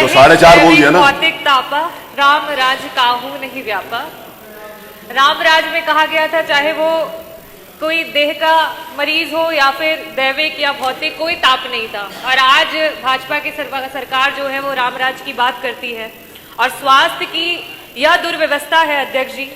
तो 4.5 बोल दिया ना। भौतिक तापा राम राज काहू नहीं व्यापा। राम राज में कहा गया था चाहे वो कोई देह का मरीज हो या फिर दैविक या भौतिक, कोई ताप नहीं था। और आज भाजपा की सरकार जो है वो राम राज की बात करती है। और स्वास्थ्य की यह दुर्व्यवस्था है अध्यक्ष जी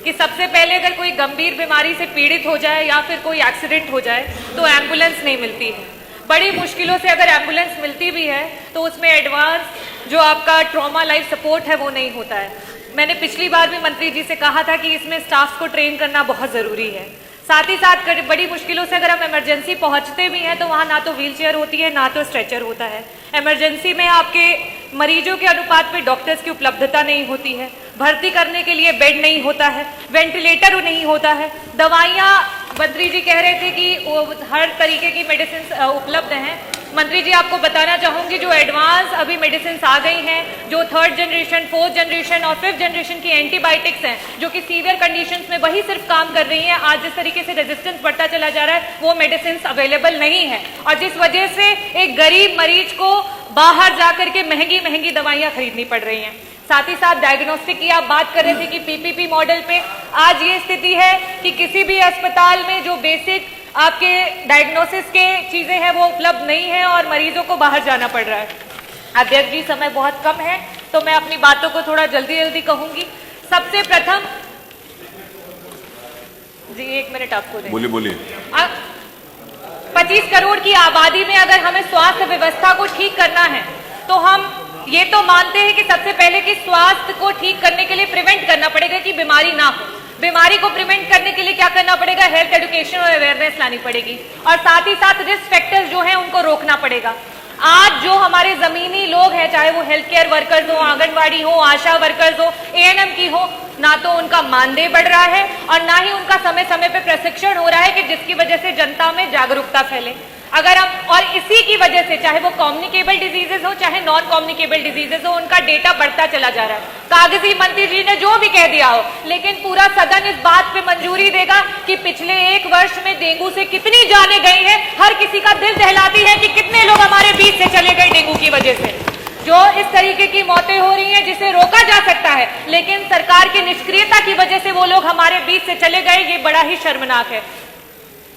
कि सबसे पहले अगर कोई गंभीर बीमारी से पीड़ित हो जाए या फिर कोई एक्सीडेंट हो जाए तो एम्बुलेंस नहीं मिलती है। बड़ी मुश्किलों से अगर एम्बुलेंस मिलती भी है तो उसमें एडवांस जो आपका ट्रॉमा लाइफ सपोर्ट है वो नहीं होता है। मैंने पिछली बार भी मंत्री जी से कहा था कि इसमें स्टाफ को ट्रेन करना बहुत जरूरी है। साथ ही साथ बड़ी मुश्किलों से अगर हम इमरजेंसी पहुंचते भी हैं तो वहां ना तो व्हीलचेयर होती है ना तो स्ट्रेचर होता है। इमरजेंसी में आपके मरीजों के अनुपात में डॉक्टर्स की उपलब्धता नहीं होती है, भर्ती करने के लिए बेड नहीं होता है, वेंटिलेटर नहीं होता है, दवाइयाँ मंत्री जी कह रहे थे कि हर तरीके की मेडिसिन उपलब्ध हैं। मंत्री जी आपको बताना चाहूंगी जो एडवांस अभी मेडिसिन आ गई हैं, जो 3rd जनरेशन, 4th जनरेशन और 5th जनरेशन की एंटीबायोटिक्स हैं जो कि सीवियर कंडीशंस में वही सिर्फ काम कर रही हैं। आज जिस तरीके से रेजिस्टेंस बढ़ता चला जा रहा है वो मेडिसिन अवेलेबल नहीं है और जिस वजह से एक गरीब मरीज को बाहर जाकर के महंगी महंगी दवाइयां खरीदनी पड़ रही हैं। साथ ही साथ डायग्नोस्टिक की आप बात कर रहे थे कि पीपीपी मॉडल पे आज ये स्थिति है कि किसी भी अस्पताल में जो बेसिक आपके डायग्नोसिस के चीजें हैं वो उपलब्ध नहीं है और मरीजों को बाहर जाना पड़ रहा है। अध्यक्ष जी समय बहुत कम है तो मैं अपनी बातों को थोड़ा जल्दी कहूंगी। सबसे प्रथम जी 1 मिनट आपको दें। बोलिए। 25 करोड़ की आबादी में अगर हमें स्वास्थ्य व्यवस्था को ठीक करना है तो हम ये तो मानते हैं कि सबसे पहले कि स्वास्थ्य को ठीक करने के लिए प्रिवेंट करना पड़ेगा कि बीमारी ना हो। बीमारी को प्रिवेंट करने के लिए क्या करना पड़ेगा? हेल्थ एजुकेशन और अवेयरनेस लानी पड़ेगी और साथ ही साथ रिस्क फैक्टर्स जो हैं उनको रोकना पड़ेगा। आज जो हमारे जमीनी लोग हैं, चाहे वो हेल्थ केयर वर्कर्स हो, आंगनबाड़ी हो, आशा वर्कर्स हो, एएनएम की हो, ना तो उनका मानदेय बढ़ रहा है और ना ही उनका समय समय पे प्रशिक्षण हो रहा है कि जिसकी वजह से जनता में जागरूकता फैले। अगर हम और इसी की वजह से चाहे वो कम्युनिकेबल डिजीजेस हो चाहे नॉन कम्युनिकेबल डिजीजेस हो उनका डेटा बढ़ता चला जा रहा है। कागजी मंत्री जी ने जो भी कह दिया हो लेकिन पूरा सदन इस बात पे मंजूरी देगा कि पिछले 1 वर्ष में डेंगू से कितनी जानें गई हैं। हर किसी का दिल दहलाती है कि कितने लोग हमारे बीच से चले गए डेंगू की वजह से। जो इस तरीके की मौतें हो रही हैं जिसे रोका जा सकता है लेकिन सरकार की निष्क्रियता की वजह से वो लोग हमारे बीच से चले गए, ये बड़ा ही शर्मनाक है।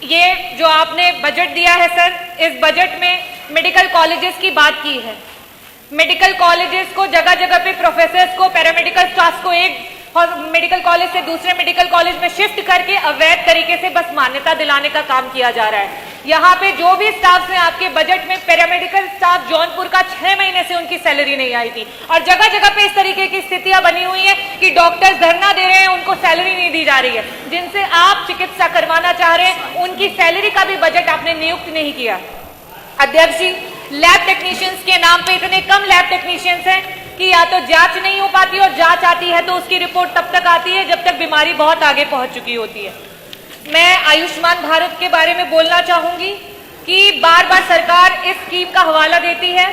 ये जो आपने बजट दिया है सर, इस बजट में मेडिकल कॉलेजेस की बात की है। मेडिकल कॉलेजेस को जगह जगह पे प्रोफेसर्स को, पैरामेडिकल स्टाफ को एक मेडिकल कॉलेज से दूसरे मेडिकल कॉलेज में शिफ्ट करके अवैध तरीके से बस मान्यता दिलाने का काम किया जा रहा है। यहाँ पे जो भी स्टाफ हैं आपके बजट में, पैरामेडिकल स्टाफ जौनपुर का 6 महीने से उनकी सैलरी नहीं आई थी और जगह जगह पे इस तरीके की स्थितियां बनी हुई है कि डॉक्टर्स धरना दे रहे हैं, उनको सैलरी नहीं दी जा रही है। जिनसे आप चिकित्सा करवाना चाह रहे हैं उनकी सैलरी का भी बजट आपने नियुक्त नहीं किया। अध्यक्ष जी, लैब टेक्नीशियंस के नाम पे इतने कम लैब टेक्नीशियंस हैं कि या तो जांच नहीं हो पाती और जांच आती है तो उसकी रिपोर्ट तब तक आती है जब तक बीमारी बहुत आगे पहुंच चुकी होती है। मैं आयुष्मान भारत के बारे में बोलना चाहूंगी कि बार बार सरकार इस स्कीम का हवाला देती है।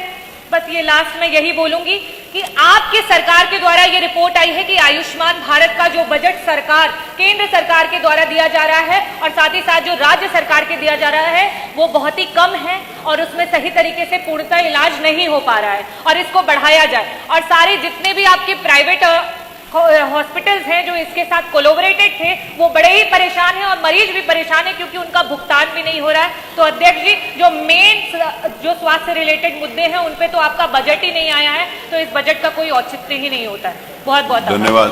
बस ये लास्ट में यही बोलूंगी कि आपके सरकार के द्वारा ये रिपोर्ट आई है कि आयुष्मान भारत का जो बजट सरकार, केंद्र सरकार के द्वारा दिया जा रहा है और साथ ही साथ जो राज्य सरकार के दिया जा रहा है वो बहुत ही कम है और उसमें सही तरीके से पूर्णतः इलाज नहीं हो पा रहा है और इसको बढ़ाया जाए। और सारे जितने भी आपके प्राइवेट हॉस्पिटल्स हैं जो इसके साथ कोलैबोरेटेड थे वो बड़े ही परेशान हैं और मरीज भी परेशान है क्योंकि उनका भुगतान भी नहीं हो रहा है। तो अध्यक्ष जी, जो मेन जो स्वास्थ्य रिलेटेड मुद्दे हैं उन पे तो आपका बजट ही नहीं आया है, तो इस बजट का कोई औचित्य ही नहीं होता है। बहुत बहुत धन्यवाद।